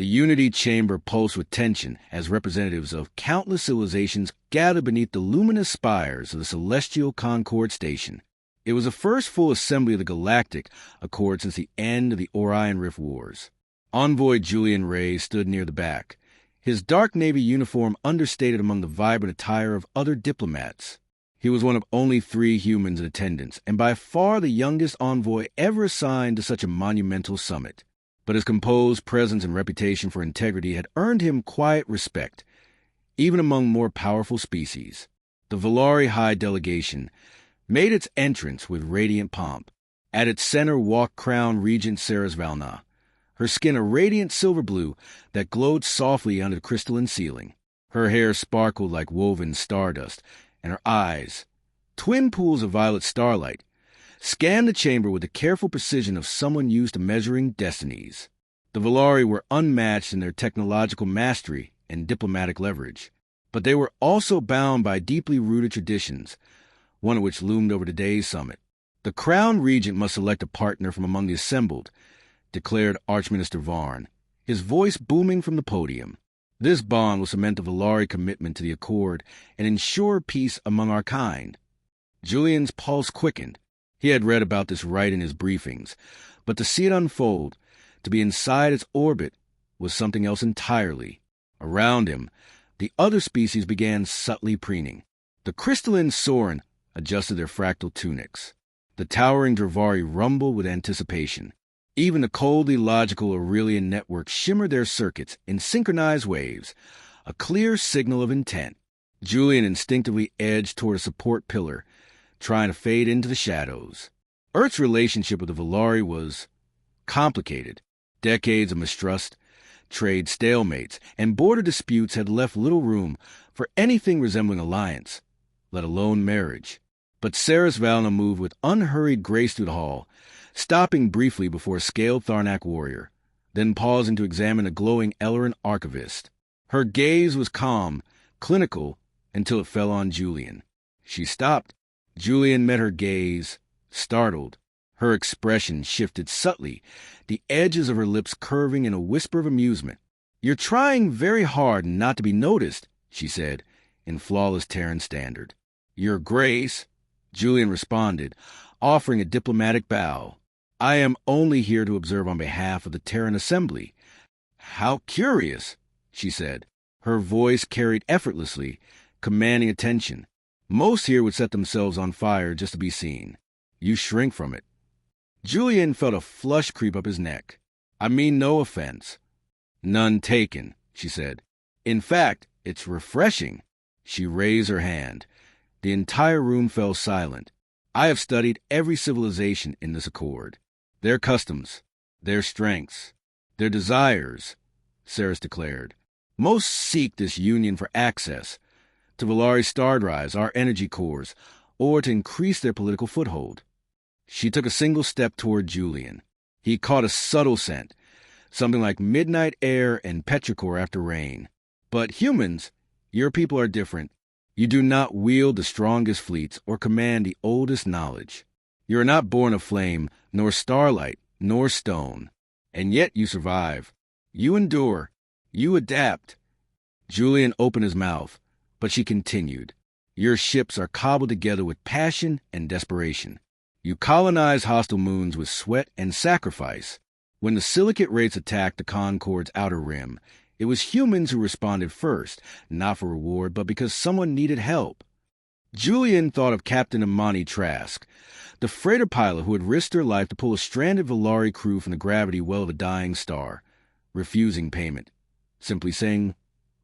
The Unity Chamber pulsed with tension as representatives of countless civilizations gathered beneath the luminous spires of the Celestial Concord Station. It was the first full assembly of the Galactic Accord since the end of the Orion Rift Wars. Envoy Julian Ray stood near the back, his dark navy uniform understated among the vibrant attire of other diplomats. He was one of only 3 humans in attendance, and by far the youngest envoy ever assigned to such a monumental summit. But his composed presence and reputation for integrity had earned him quiet respect, even among more powerful species. The Valari High Delegation made its entrance with radiant pomp. At its center walked Crown Regent Saras Valna, her skin a radiant silver blue that glowed softly under the crystalline ceiling. Her hair sparkled like woven stardust, and her eyes, twin pools of violet starlight, scanned the chamber with the careful precision of someone used to measuring destinies. The Valari were unmatched in their technological mastery and diplomatic leverage, but they were also bound by deeply rooted traditions, one of which loomed over today's summit. The Crown Regent must select a partner from among the assembled, declared Archminister Varn, his voice booming from the podium. This bond will cement the Valari commitment to the Accord and ensure peace among our kind. Julian's pulse quickened. He had read about this rite in his briefings, but to see it unfold, to be inside its orbit, was something else entirely. Around him, the other species began subtly preening. The crystalline Soren adjusted their fractal tunics. The towering Dravari rumbled with anticipation. Even the coldly logical Aurelian networks shimmered their circuits in synchronized waves, a clear signal of intent. Julian instinctively edged toward a support pillar, trying to fade into the shadows. Earth's relationship with the Valari was complicated. Decades of mistrust, trade stalemates, and border disputes had left little room for anything resembling alliance, let alone marriage. But Saras Valna moved with unhurried grace through the hall, stopping briefly before a scaled Tharnak warrior, then pausing to examine a glowing Ellerin archivist. Her gaze was calm, clinical, until it fell on Julian. She stopped. Julian met her gaze, startled. Her expression shifted subtly, the edges of her lips curving in a whisper of amusement. "You're trying very hard not to be noticed," she said, in flawless Terran standard. "Your Grace," Julian responded, offering a diplomatic bow. "I am only here to observe on behalf of the Terran Assembly." "How curious," she said. Her voice carried effortlessly, commanding attention. "Most here would set themselves on fire just to be seen. You shrink from it." Julian felt a flush creep up his neck. "I mean no offense." "None taken," she said. "In fact, it's refreshing." She raised her hand. The entire room fell silent. "I have studied every civilization in this accord. Their customs, their strengths, their desires," Saras declared. "Most seek this union for access, to Valari star drives, our energy cores, or to increase their political foothold." She took a single step toward Julian. He caught a subtle scent, something like midnight air and petrichor after rain. "But humans, your people are different. You do not wield the strongest fleets or command the oldest knowledge. You are not born of flame, nor starlight, nor stone. And yet you survive. You endure. You adapt." Julian opened his mouth, but she continued. "Your ships are cobbled together with passion and desperation. You colonize hostile moons with sweat and sacrifice. When the silicate race attacked the Concord's outer rim, it was humans who responded first, not for reward, but because someone needed help." Julian thought of Captain Imani Trask, the freighter pilot who had risked her life to pull a stranded Valari crew from the gravity well of a dying star, refusing payment, simply saying,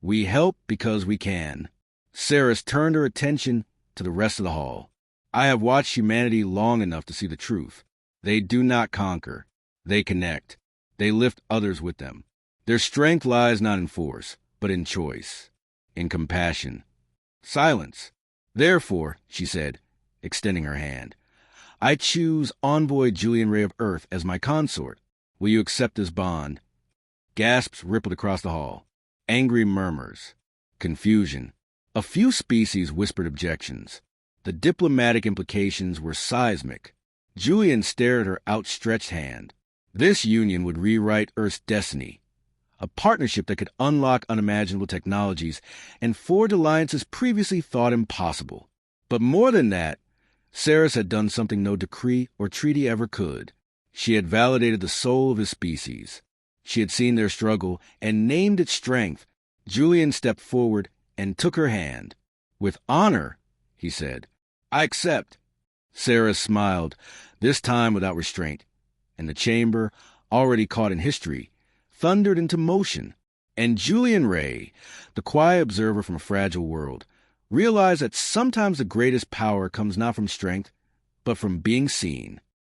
"We help because we can." Saras turned her attention to the rest of the hall. "I have watched humanity long enough to see the truth. They do not conquer. They connect. They lift others with them. Their strength lies not in force, but in choice, in compassion." Silence. "Therefore," she said, extending her hand, "I choose Envoy Julian Ray of Earth as my consort. Will you accept this bond?" Gasps rippled across the hall. Angry murmurs. Confusion. A few species whispered objections. The diplomatic implications were seismic. Julian stared at her outstretched hand. This union would rewrite Earth's destiny. a partnership that could unlock unimaginable technologies and forge alliances previously thought impossible. But more than that, Ceres had done something no decree or treaty ever could. She had validated the soul of his species. She had seen their struggle and named its strength. Julian stepped forward and took her hand. "With honor," he said. "I accept." Ceres smiled, this time without restraint, and the chamber, already caught in history, thundered into motion. And Julian Ray, the quiet observer from a fragile world, realized that sometimes the greatest power comes not from strength, but from being seen.